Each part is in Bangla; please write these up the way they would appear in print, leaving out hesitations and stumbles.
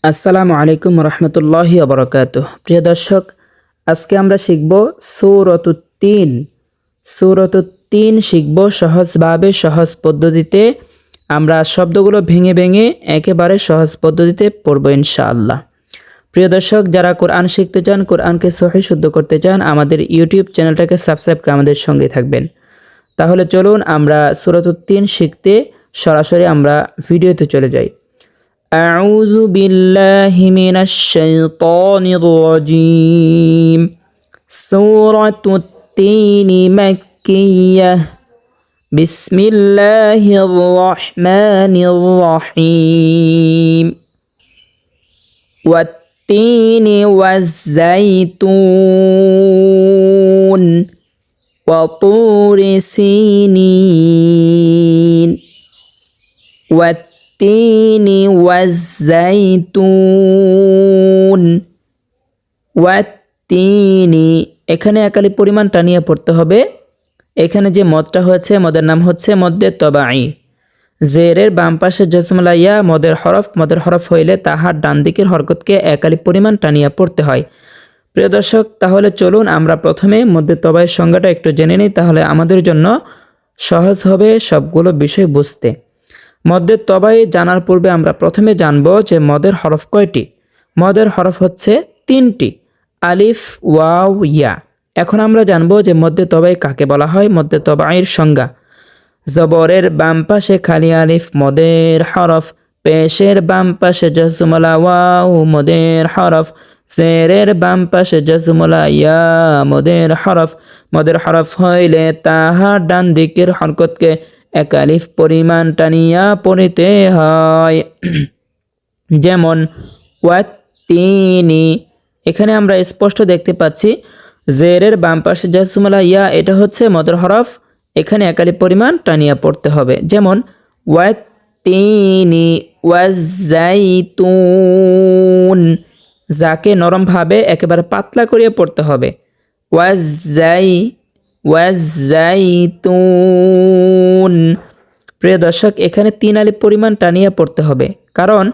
আসসালামু আলাইকুম রহমতুল্লাহি ওবরাকাতুহ। প্রিয় দর্শক, আজকে আমরা শিখব সূরাতুত-তিন। সূরাতুত-তিন শিখব সহজভাবে, সহজ পদ্ধতিতে। আমরা শব্দগুলো ভেঙে ভেঙে একেবারে সহজ পদ্ধতিতে পড়ব ইনশাআল্লাহ। প্রিয় দর্শক, যারা কোরআন শিখতে চান, কোরআনকে সহিহ শুদ্ধ করতে চান, আমাদের ইউটিউব চ্যানেলটাকে সাবস্ক্রাইব করে আমাদের সঙ্গে থাকবেন। তাহলে চলুন আমরা সূরাতুত-তিন শিখতে সরাসরি আমরা ভিডিওতে চলে যাই। أعوذ بالله من الشيطان الرجيم. سورة التين مكية. بسم الله الرحمن الرحيم. والتين والزيتون وطور سينين والتين والزيتون والتين। এখানে একালি পরিমাণ টানিয়ে পড়তে হবে। এখানে যে মদটা হয়েছে, মদের নাম হচ্ছে মদ্দে তবাই। জেরের বাম পাশে জসমলা ইয়া মদের হরফ হইলে তাহার ডান দিকের হরকতকে একালি পরিমাণ টানিয়ে পড়তে হয়। প্রিয় দর্শক, তাহলে চলুন আমরা প্রথমে মদ্দে তবাইয়ের সংজ্ঞাটা একটু জেনে নিই, তাহলে আমাদের জন্য সহজ হবে সবগুলো বিষয় বুঝতে। মদের তবাই জানার পূর্বে আমরা প্রথমে জানব যে মদের হরফ কয়টি। মদের হরফ হচ্ছে তিনটি, আলিফ, ওয়াও, ইয়া। এখন আমরা জানব যে মধ্যে তবাই কাকে বলা হয়। মধ্যে তবাইয়ের সংজ্ঞা: জবরের বাম পাশে খালি আলিফ মদের হরফ, পেশের বাম পাশে জজমলা ওয়াও মদের হরফ, জেরের বাম পাশে জজমলা ইয়া মদের হরফ। মদের হরফ হইলে তাহার ডান দিকের হরকতকে এক আলিফ পরিমাণ টানিয়া পড়িতে হয়। যেমন ওয়াত্তিনি। এখানে আমরা স্পষ্ট দেখতে পাচ্ছি জেরের বাম পাশে জজমলা ইয়া, এটা হচ্ছে মদের হরফ, এখানে এক আলিফ পরিমাণ টানিয়া পড়তে হবে। যেমন ওয়াত্তিনি ওয়াজ্জাইতুন, যাকে নরমভাবে একেবারে পাতলা করিয়ে পড়তে হবে। ওয়াজ্জাইতুন। প্রিয় দর্শক, এখানে তিন আলিফ পরিমাণ টানিয়ে পড়তে হবে, কারণ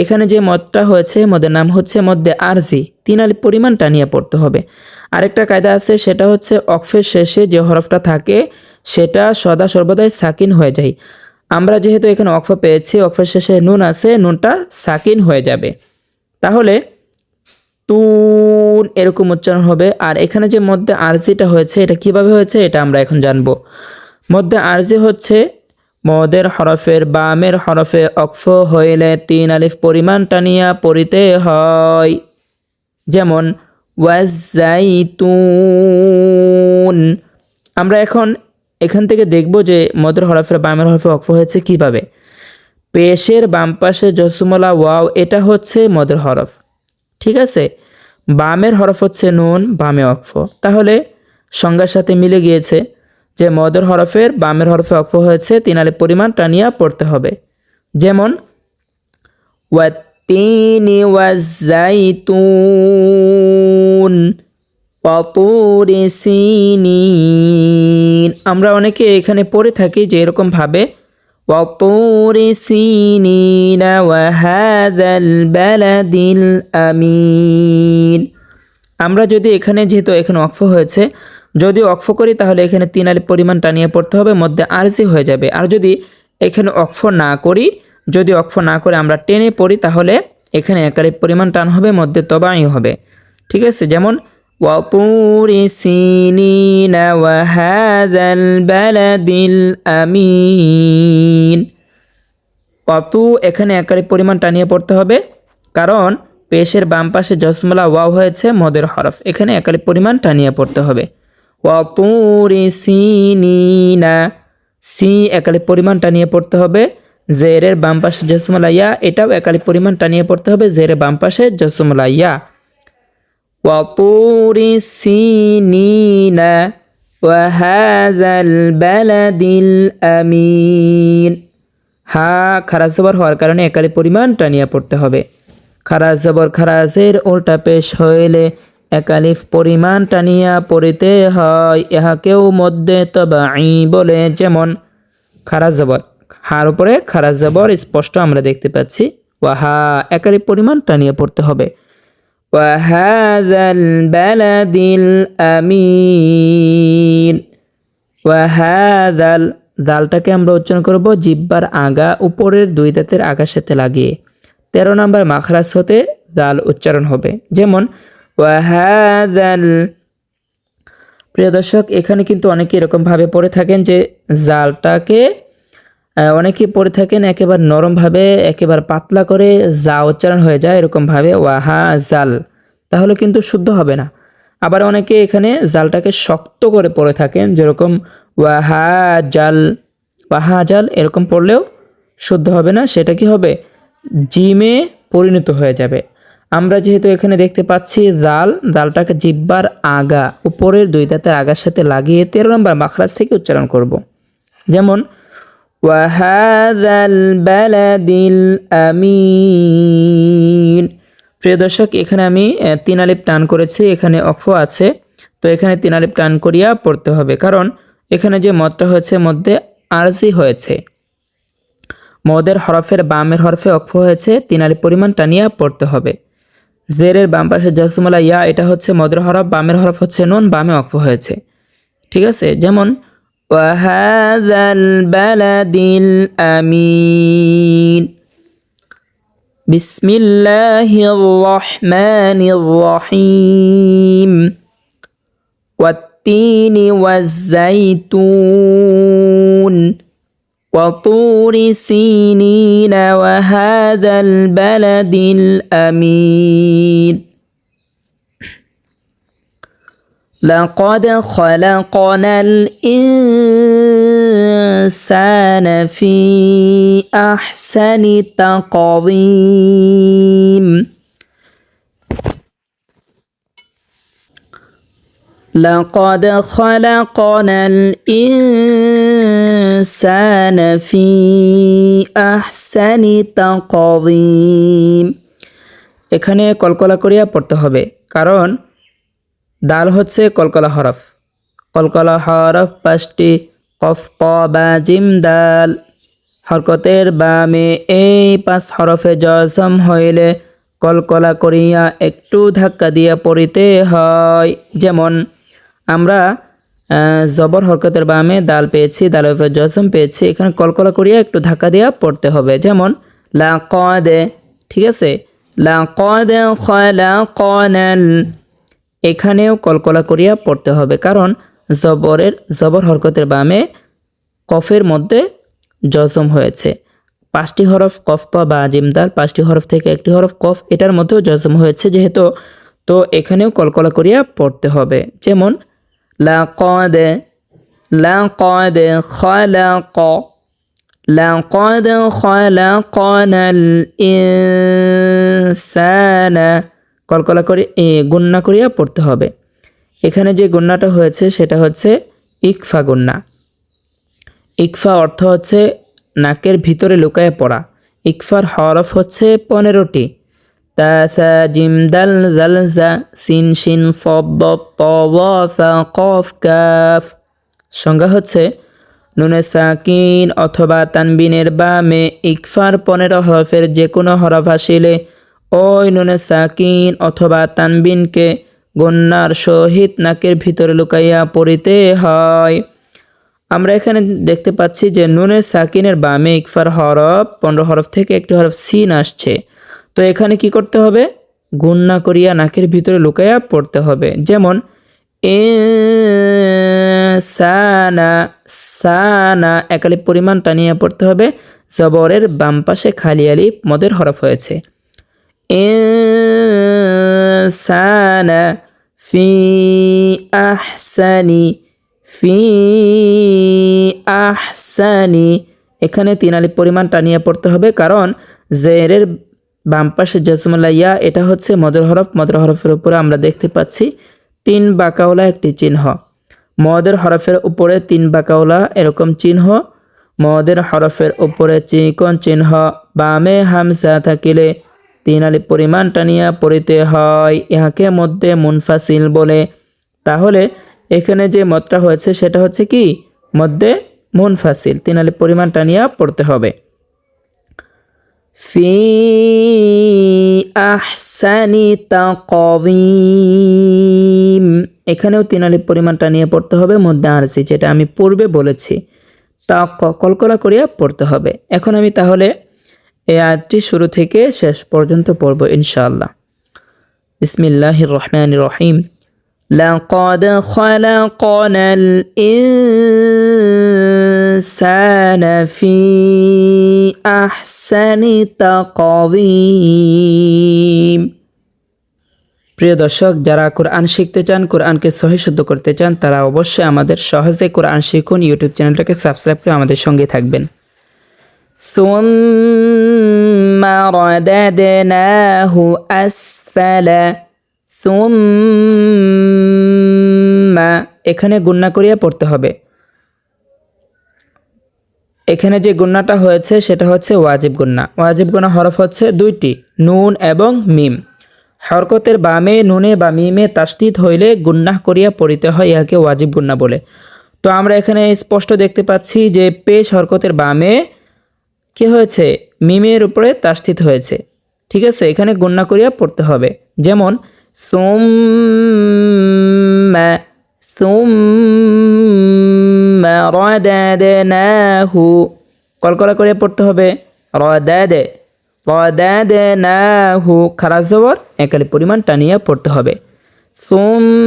এখানে যে মদটা হয়েছে মদের নাম হচ্ছে মদ্দে আরজি, তিন আলিফ পরিমাণ টানিয়ে পড়তে হবে। আরেকটা কায়দা আছে, সেটা হচ্ছে অক্ফের শেষে যে হরফটা থাকে সেটা সদা সর্বদাই সাকিন হয়ে যায়। আমরা যেহেতু এখানে অক্ফ পেয়েছি, অক্ফের শেষে নুন আছে, নুনটা সাকিন হয়ে যাবে, তাহলে তুন এরকম উচ্চারণ হবে। আর এখানে যে মধ্যে আরজিটা হয়েছে, এটা কিভাবে হয়েছে এটা আমরা এখন জানব। মধ্যে আরজি হচ্ছে মদের হরফের বামের হরফে অক্ফ হইলে তিন আলিফ পরিমাণ টানিয়া পড়িতে হয়। যেমন ওয়াজ্জাইতুন। আমরা এখান থেকে দেখব যে মদের হরফের বামের হরফে অক্ফ হয়েছে কিভাবে। পেশের বাম পাশে জসমলা ওয়াও, এটা হচ্ছে মদের হরফ, ঠিক আছে। বামের হরফ হচ্ছে নুন, বামে অক্ফ, তাহলে সংজ্ঞার সাথে মিলে গিয়েছে যে মদের হরফের বামের হরফে অক্ফ হয়েছে, তিন আলিফ পরিমাণ টানিয়া পড়তে হবে। যেমন ওয়াত্তিনি ওয়াজ্জাইতুন ওয়াতুরি সিনিন। আমরা অনেকে এখানে পড়ে থাকি যে এরকম ভাবে ওয়াতুরি সিনিনা ওয়া হাযাল বালাদিল আমিন। আমরা যদি যেহেতু এখানে ওয়াকফ হয়েছে, যদি ওয়াকফ করি তাহলে এখানে তিন আলিফ পরিমাণ টানিয়ে পড়তে হবে, মধ্যে আরজি হয়ে যাবে। আর যদি এখানে ওয়াকফ না করি, আমরা টেনে পড়ি, তাহলে এখানে এক আলিফ পরিমাণ টান হবে, মধ্যে তবাই হবে, ঠিক আছে। যেমন ওয়াতুরি সিনিনা ওয়া হাযাল বালাদিল আমিন। ওয়াতু এখানে এক আলিফ পরিমাণ টানিয়ে পড়তে হবে, কারণ পেশের বাম পাশে জসমলা ওয়াও হয়েছে মদের হরফ, এখানে এক আলিফ পরিমাণ টানিয়ে পড়তে হবে। ওয়াতুরি সিনিনা, সি এক আলিফ পরিমাণ টানিয়ে পড়তে হবে। জেরের বাম পাশে জসমলা ইয়া, এটাও এক আলিফ পরিমাণ টানিয়ে পড়তে হবে, জেরের বাম পাশে জসমলা ইয়া। ওয়াতুরি সিনিনা ওয়া হাযাল বালাদিল আমিন। হা খারাজ জবর হওয়ার কারণে এক আলিফ পরিমাণ টানিয়ে পড়তে হবে। খারাজ জবর খারাজের উল্টা পেশ হইলে এক আলিফ পরিমাণ টানিয়া পড়িতে হয়, ইহাকেও মধ্যে তবাই বলে। যেমন খারাজ জবর, হার উপরে খারাজ জবর স্পষ্ট আমরা দেখতে পাচ্ছি, ওয়াহা একালিপ পরিমাণ টানিয়ে পড়তে হবে। ওয়াহাযাল বালাদিল আমিন। ওয়াহাযাল, দালটাকে আমরা উচ্চারণ করব জিহ্বার আগা উপরের দুই দাঁতের আগার সাথে লাগিয়ে। 13 নম্বর মাখরাজ হতে দাল উচ্চারণ হবে, যেমন ওয়াহাযাল। প্রিয় দর্শক, এখানে কিন্তু অনেকে এরকমভাবে পড়ে থাকেন যে জালটাকে অনেকে পড়ে থাকেন একেবারে নরমভাবে, একেবারে পাতলা করে যা উচ্চারণ হয়ে যায় এরকমভাবে ওয়াহা জাল, তাহলে কিন্তু শুদ্ধ হবে না। আবার অনেকে এখানে জালটাকে শক্ত করে পড়ে থাকেন, যেরকম ওয়াহা জাল, ওয়াহা জাল এরকম পড়লেও শুদ্ধ হবে না, সেটা কি হবে, জিমে পরিণত হয়ে যাবে। আমরা যেহেতু এখানে দেখতে পাচ্ছি দালটাকে জিহ্বার আগা উপরের দুই দাঁতের আগার সাথে লাগিয়ে 13 নম্বর মাখরাজ থেকে উচ্চারণ করব, যেমন ওয়াহাযাল বালাদিল আমিন। প্রিয় দর্শক, এখানে আমি 3 আলিফ টান করেছি, এখানে অক্ফ আছে, তো এখানে 3 আলিফ টান করিয়া পড়তে হবে, কারণ এখানে যে মদটা হয়েছে মধ্যে আরজি হয়েছে, মদের হরফের বামের হরফে অক্ফ হয়েছে, 3 আলিফ পরিমাণ টানিয়া পড়তে হবে। জেরের বাম পাশে জসমলা ইয়া, এটা হচ্ছে মদের হরফ, বামের হরফ হচ্ছে নুন, বামে অক্ফ হয়েছে, ঠিক আছে। যেমন ওয়াহাযাল বালাদিল আমিন। বিসমিল্লাহির রহমানির রহিম। ওয়াত-তিনি ওয়াজ-যাইতুন وطور سينين وهذا البلد الأمين لقد خلقنا الإنسان في أحسن تقويم لقد خلقنا الإنسان في أحسن تقويم। এখানে কলকলা করিয়া পড়তে হবে, কারণ দাল হচ্ছে কলকলা হরফ। কলকলা হরফ 5টি, কফ ক বা জিম দাল। হরকতের বামে এই 5 হরফে জজম হইলে কলকলা করিয়া একটু ধাক্কা দিয়া পড়িতে হয়। যেমন আমরা জবর হরকতের বামে দাল পেয়েছি, দালের উপরে জজম পেয়েছি, এখানে কলকলা করিয়া একটু ধাক্কা দিয়া পড়তে হবে, যেমন লাকাদে, ঠিক আছে, লাকাদে খালাকানাল, এখানেও কলকলা করিয়া পড়তে হবে, কারণ জবর হরকতের বামে কফের মধ্যে জজম হয়েছে। 5টি হরফ কফ ক বা জিম দাল, 5টি হরফ থেকে একটি হরফ কফ, এটার মধ্যেও জজম হয়েছে যেহেতু, তো এখানেও কলকলা করিয়া পড়তে হবে, যেমন লাকাদ লাকাদ খালাক লাকাদ খালাকানাল ইনসানা, কলকলা করে গুন্না করিয়া পড়তে হবে। এখানে যে গুন্নাটা হয়েছে সেটা হচ্ছে ইকফা গুন্না। ইকফা অর্থ হচ্ছে নাকের ভিতরে লুকায়ে পড়া। ইকফার হরফ হচ্ছে 15টি, তা সা জিম দাল জাল জা সিন শিন সদ দ ত ওয়া ফা কফ কাফ। সংজ্ঞা হচ্ছে নুনে সাকিন অথবা তানবিনের বামে ইকফার 15 হরফের যে কোনো হরফ আসিলে ওই নুনে সাকিন অথবা তানবিনকে গুন্নার সহিত নাকের ভিতরে লুকাইয়া পড়িতে হয়। আমরা এখানে দেখতে পাচ্ছি যে নুনে সাকিনের বামে ইকফার হরফ 15 হরফ থেকে একটি হরফ সিন আসছে, তো এখানে কি করতে হবে, গুন্না করিয়া নাকের ভিতরে লুকাইয়া পড়তে হবে, যেমন সানা, সানা একালিপ পরিমাণ টানিয়ে পড়তে হবে, জবরের বাম পাশে খালি আলিফ মদের হরফ হয়েছে। ইনসানা ফি আহসানি, ফি আহসানি, এখানে 3 আলিফ পরিমাণ টানিয়ে পড়তে হবে, কারণ জেরের বাম পাশে জসমলা ইয়া, এটা হচ্ছে মদের হরফ। মদের হরফের উপরে আমরা দেখতে পাচ্ছি 3 বাঁকাওয়ালা একটি চিহ্ন। মদের হরফের উপরে 3 বাঁকাওয়ালা এরকম চিহ্ন, মদের হরফের উপরে চিকন চিহ্ন, বামে হামজা থাকিলে 3 আলিফ পরিমাণ টানিয়া পড়িতে হয়, ইহাকে মধ্যে মুনফাসিল বলে। তাহলে এখানে যে মদটা হয়েছে সেটা হচ্ছে কি, মধ্যে মুনফাসিল, 3 আলিফ পরিমাণ টানিয়া পড়তে হবে। ফি আহসানি তাকওয়িম, এখানেও 3 আলিফ পরিমাণ টানিয়ে পড়তে হবে মধ্যে আরসি, যেটা আমি পূর্বে বলেছি। তা কলকলা করিয়া পড়তে হবে। এখন আমি তাহলে এই আয়াতটি শুরু থেকে শেষ পর্যন্ত পড়ব ইনশাআল্লাহ। বিসমিল্লাহির রহমানির রহিম। লাকাদ খালাকনাল ইনসানা ফি আহসানি তাকওয়িম। প্রিয় দর্শক, যারা কোরআন শিখতে চান, কোরআনকে সহি শুদ্ধ করতে চান, তারা অবশ্যই আমাদের সহজে কোরআন শিখুন ইউটিউব চ্যানেলটাকে সাবস্ক্রাইব করে আমাদের সঙ্গে থাকবেন। সুম্মা রাদাদনাহু আসফালা, সুম্মা এখানে গুণনা করিয়া পড়তে হবে। এখানে যে গুণনাটা হয়েছে সেটা হচ্ছে ওয়াজিব গুণনা। ওয়াজিব গুণনা হরফ হচ্ছে 2টি, নুন এবং মিম। হরকতের বামে নুনে বা মিমে তাসদীদ হইলে গুন্নাহ করিয়া পড়িতে হয়, ইহাকে ওয়াজিব গুন্না বলে। তো আমরা এখানে স্পষ্ট দেখতে পাচ্ছি যে পেশ হরকতের বামে কি হয়েছে, মিমের উপরে তাসদীদ হয়েছে। ঠিক আছে, এখানে গুন্না করিয়া পড়তে হবে। যেমন সুম্মা সুম্মা রাদাদনাহু, কলকলা করে পড়তে হবে। রাদাদে রাদাদনাহু, খারাজ জবর এক আলিফ পরিমাণ টানিয়া পড়তে হবে। সুম্মা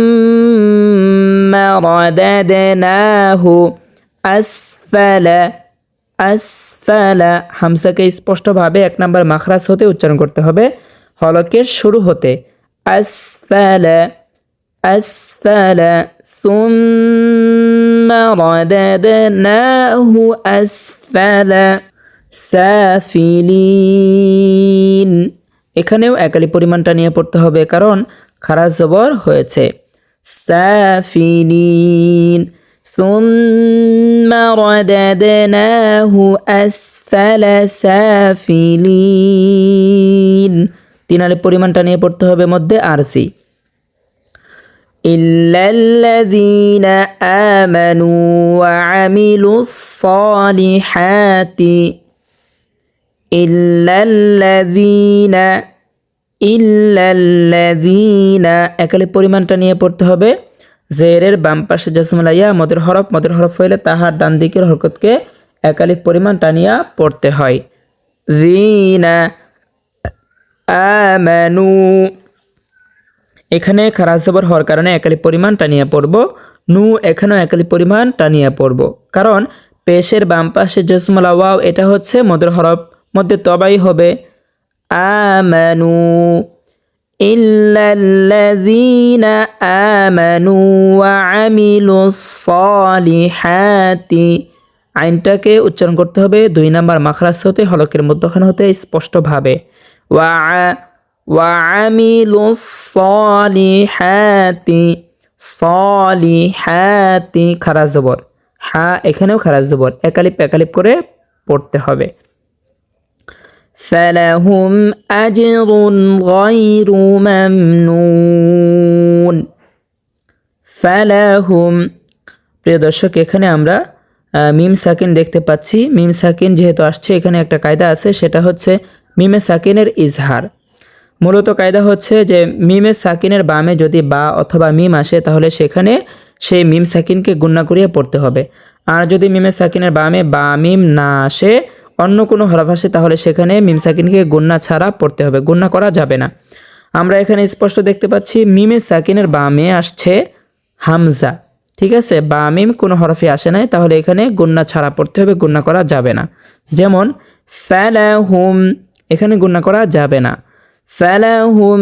রাদাদনাহু আসফালা, আসফালা হামসাকে স্পষ্টভাবে 1 নম্বর মাখরাজ হতে উচ্চারণ করতে হবে, হলকের শুরু হতে। আসফালা আসফালা, সুম্মা রাদাদনাহু আসফালা সাফিলিন, এখানেও 1 আলিফ পরিমাণটা নিয়ে পড়তে হবে, কারণ খারাজ জবর হয়েছে। সাফিলিন, সুম্মা রাদাদনাহু আসফালা সাফিলিন, 3 আলিফ পরিমাণটা নিয়ে পড়তে হবে মধ্যে আরসি। ইল্লাল্লাযীনা আমানু ওয়া আমিলুস সালিহাতি, ইল্লাল্লাযীনা, ইল্লাল্লাযীনা 1 আলিফ পরিমাণটা নিয়ে পড়তে হবে। জেরের বাম পাশে জসমলা ইয়া মদের হরফ হইলে তাহার ডান দিকের হরকতকে 1 আলিফ পরিমাণ টানিয়া পড়তে হয়। যীনা আমানু, এখানে খারাজ জবর হওয়ার কারণে 1 আলিফ পরিমাণ টানিয়া পড়ব। নু এখানেও 1 আলিফ পরিমাণ টানিয়া পড়ব, কারণ পেশের বাম পাশে জসমলা ওয়াও এটা হচ্ছে মদের হরফ, মধ্যে তবাই হবে। আমানু, ইল্লাল্লাযীনা আমানু ওয়া আমিলুস সালিহাতি, আইনটাকে উচ্চারণ করতে হবে 2 নম্বর মাখরাজ হতে, হলকের মধ্যখান হতে স্পষ্টভাবে। ওয়া আমিলুস সালিহাতি, সালিহাতি খারাজ জবর, হা এখানেও খারাজ জবর, 1 আলিফ করে পড়তে হবে। ফালাহুম আজরুন গায়রু মামনুন, ফালাহুম। প্রিয় দর্শক, এখানে আমরা মিম সাকিন দেখতে পাচ্ছি। মিম সাকিন যেহেতু আসছে, এখানে একটা কায়দা আছে, সেটা হচ্ছে মিমে সাকিনের ইজহার। মূলত কায়দা হচ্ছে যে মিমে সাকিনের বামে যদি বা অথবা মিম আসে, তাহলে সেখানে সেই মিম সাকিনকে গুণনা করিয়া পড়তে হবে। আর যদি মিমে সাকিনের বামে বা মিম না আসে, অন্য কোনো হরফ আসে, তাহলে সেখানে মিম সাকিনকে গুণনা ছাড়া পড়তে হবে, গুণনা করা যাবে না। আমরা এখানে স্পষ্ট দেখতে পাচ্ছি মিমে সাকিনের বামে আসছে হামজা। ঠিক আছে, বা মিম কোনো হরফে আসে নাই, তাহলে এখানে গুণনা ছাড়া পড়তে হবে, গুণনা করা যাবে না। যেমন ফালাহুম, এখানে গুণনা করা যাবে না। ফালাহুম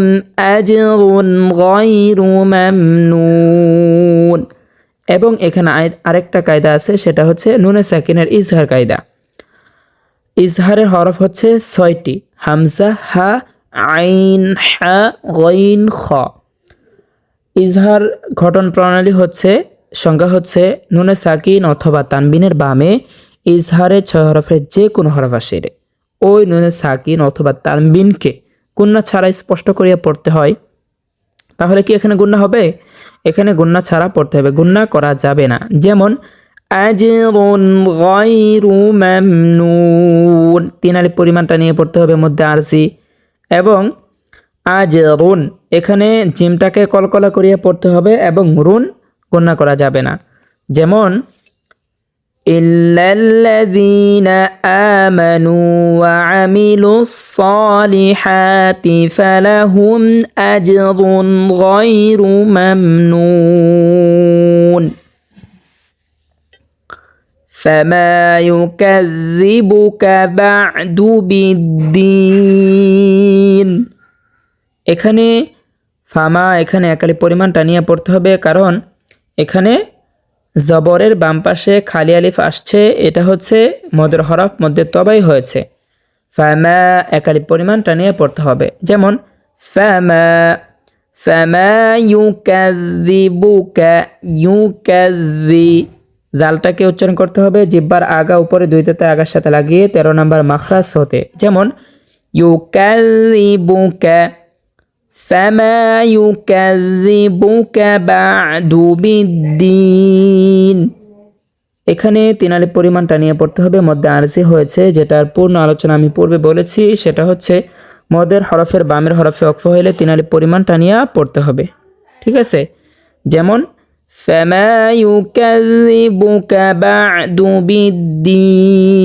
আজরুন গায়রু মামনুন। এবং এখানে আরেকটা কায়দা আছে, সেটা হচ্ছে নুনে সাকিনের ইজহার কায়দা। ইজহারের হরফ হচ্ছে 6টি, হামজা, হা, আইন, হা, গাইন, খ। ইজহার ঘটন প্রণালী হচ্ছে, সংজ্ঞা হচ্ছে নুনে সাকিন অথবা তানবিনের বামে ইজহারে 6 হরফের যে কোনো হরফ আসে, ওই নুনে সাকিন অথবা তানবিনকে গুণনা ছাড়া স্পষ্ট করিয়া পড়তে হয়। তাহলে কি এখানে গুণনা হবে? এখানে গুণনা ছাড়া পড়তে হবে, গুণনা করা যাবে না। যেমন আজরুন গায়রু মামনুন। 3 আলিফ পরিমাণটা নিয়ে পড়তে হবে মধ্যে আরজি। এবং আজরুন, এখানে জিমটাকে কলকলা করিয়ে পড়তে হবে এবং রুন গণ্য করা যাবে না। যেমন ইল্লাল্লাযীনা আমানু ওয়া আমিলুস সালিহাতি ফালাহুম আজরুন গায়রু মামনুন। ফামা ইউকাযযিবুকা বা'দু বিদ্দীন। এখানে ফামা, এখানে একালি পরিমাণ টানিয়ে পড়তে হবে, কারণ এখানে জবরের বাম পাশে খালি আলিফ আসছে, এটা হচ্ছে মদের হরফ মধ্যে তবাই হয়েছে। ফামা একালি পরিমাণ টানিয়ে পড়তে হবে। যেমন ফামা, ফামা ইউকাযযিবুকা, ইউকাযযি, জালটাকে উচ্চারণ করতে হবে জিহ্বার আগা উপরে 2 তাতে আগার সাথে লাগিয়ে 13 নম্বর মাখরাজ হতে। যেমন ইউকাযযিবুকা, ফামা ইউকাযযিবুকা বা'দু বিদ্দীন। এখানে 3 আলিফ পরিমাণ টানিয়ে পড়তে হবে মধ্যে আরজি হয়েছে, যেটার পূর্ণ আলোচনা আমি পূর্বে বলেছি। সেটা হচ্ছে মদের হরফের বামের হরফে ওয়াকফ হইলে 3 আলিফ পরিমাণ টানিয়ে পড়তে হবে। ঠিক আছে? যেমন ফামা ইউকাযযিবুকা বা'দু বিদ্দীন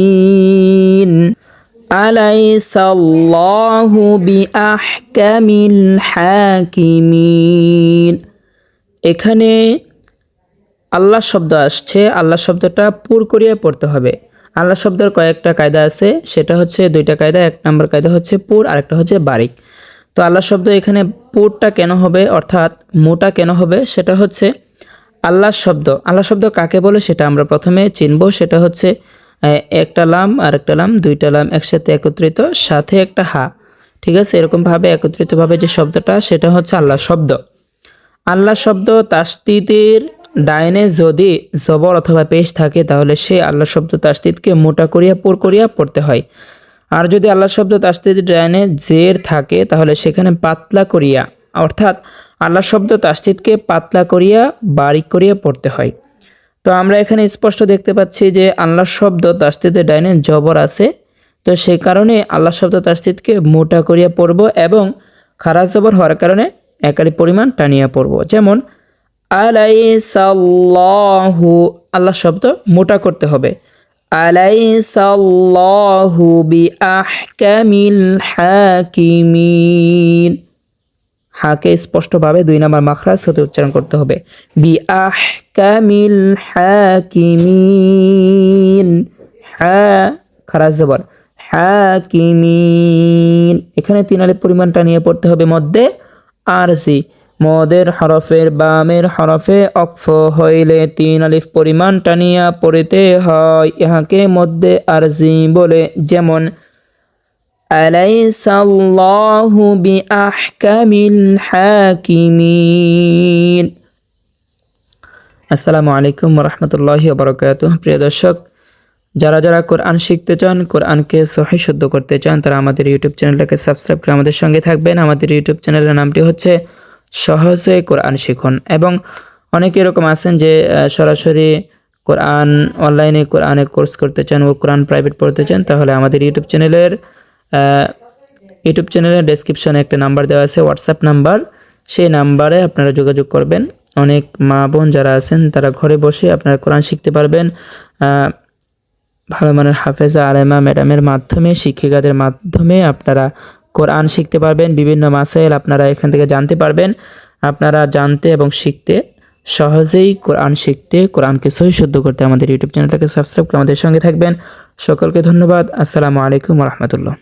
আলাইসাল্লাহু বিআহকামিল হাকিমিন। এখানে আল্লাহ শব্দ আসছে, আল্লাহ শব্দটা পুর করিয়ে পড়তে হবে। আল্লাহ শব্দের কয়েকটা কায়দা আছে, সেটা হচ্ছে 2টা কায়দা। 1 নম্বর কায়দা হচ্ছে পুর, আরেকটা হচ্ছে বারিক। তো আল্লাহ শব্দ এখানে পুরটা কেন হবে, অর্থাৎ মোটা কেন হবে, সেটা হচ্ছে আল্লাহ শব্দ। আল্লাহ শব্দ কাকে বলে সেটা আমরা প্রথমে চিনব। সেটা হচ্ছে একটা লাম আর একটা লাম, 2টা লাম একসাথে একত্রিত, সাথে একটা হা। ঠিক আছে? এরকমভাবে একত্রিতভাবে যে শব্দটা, সেটা হচ্ছে আল্লাহ শব্দ। আল্লাহ শব্দ তাসদীদের ডাইনে যদি জবর অথবা পেশ থাকে, তাহলে সে আল্লাহ শব্দ তাসদীদকে মোটা করিয়া পুর করিয়া পড়তে হয়। আর যদি আল্লাহ শব্দ তাসদীদের ডাইনে জের থাকে, তাহলে সেখানে পাতলা করিয়া, অর্থাৎ আল্লাহ শব্দ তাসদীদকে পাতলা করিয়া বারিক করিয়া পড়তে হয়। তো আমরা এখানে স্পষ্ট দেখতে পাচ্ছি যে আল্লাহ শব্দ তাসদীদের ডাইনে জবর আছে, তো সেই কারণে আল্লাহ শব্দ তাসদীদকে মোটা করিয়া পড়ব এবং খারাজ জবর হওয়ার কারণে একালি পরিমাণ টানিয়া পড়ব। যেমন আলাইসাল্লাহু, আল্লাহ শব্দ মোটা করতে হবে। আলাইসাল্লাহু বিআহকামিল হাকিমিন। হাকে স্পষ্টভাবে 2 নম্বর মাখরাজ হতে উচ্চারণ করতে হবে। বিআহকামিল হাকিমিন, হা খারাজ জবর, হাকিমিন। এখানে 3 আলিফ পরিমাণটা নিয়ে পড়তে হবে মধ্যে আরজি। মদের হরফের বামের হরফে ওয়াকফ হইলে 3 আলিফ পরিমাণ টানিয়া পড়িতে হয়, ইহাকে মধ্যে আরজি বলে। যেমন আলাইসাল্লাহু বিআহকামিল হাকিমিন। আসসালামু আলাইকুম ওয়া রাহমাতুল্লাহি ওয়া বারাকাতুহু। প্রিয় দর্শক, যারা যারা কোরআন শিখতে চান, কোরআনকে সহিহ শুদ্ধ করতে চান, তারা আমাদের ইউটিউব চ্যানেলটাকে সাবস্ক্রাইব করে আমাদের সঙ্গে থাকবেন। আমাদের ইউটিউব চ্যানেলের নামটি হচ্ছে সহজে কোরআন শিখুন। এবং অনেকে এরকম আছেন যে সরাসরি কোরআন অনলাইনে কোরআনের কোর্স করতে চান ও কোরআন প্রাইভেট পড়তে চান, তাহলে আমাদের ইউটিউব চ্যানেলের ডেসক্রিপশনে একটা নাম্বার দেওয়া আছে, হোয়াটসঅ্যাপ নাম্বার। সেই নাম্বারে আপনারা যোগাযোগ করবেন। অনেক মা বোন যারা আছেন, তারা ঘরে বসে আপনারা কোরআন শিখতে পারবেন। ভালো মানের হাফেজা আলেমা ম্যাডামের মাধ্যমে, শিক্ষিকাদের মাধ্যমে আপনারা কোরআন শিখতে পারবেন। বিভিন্ন মাসাইল আপনারা এখান থেকে জানতে পারবেন। আপনারা জানতে এবং শিখতে সহজেই কোরআন শিখতে, কোরআনকে সহিহ শুদ্ধ করতে আমাদের ইউটিউব চ্যানেলটাকে সাবস্ক্রাইব করে আমাদের সঙ্গে থাকবেন। সকলকে ধন্যবাদ। আসসালামু আলাইকুম ওয়া রাহমাতুল্লাহ।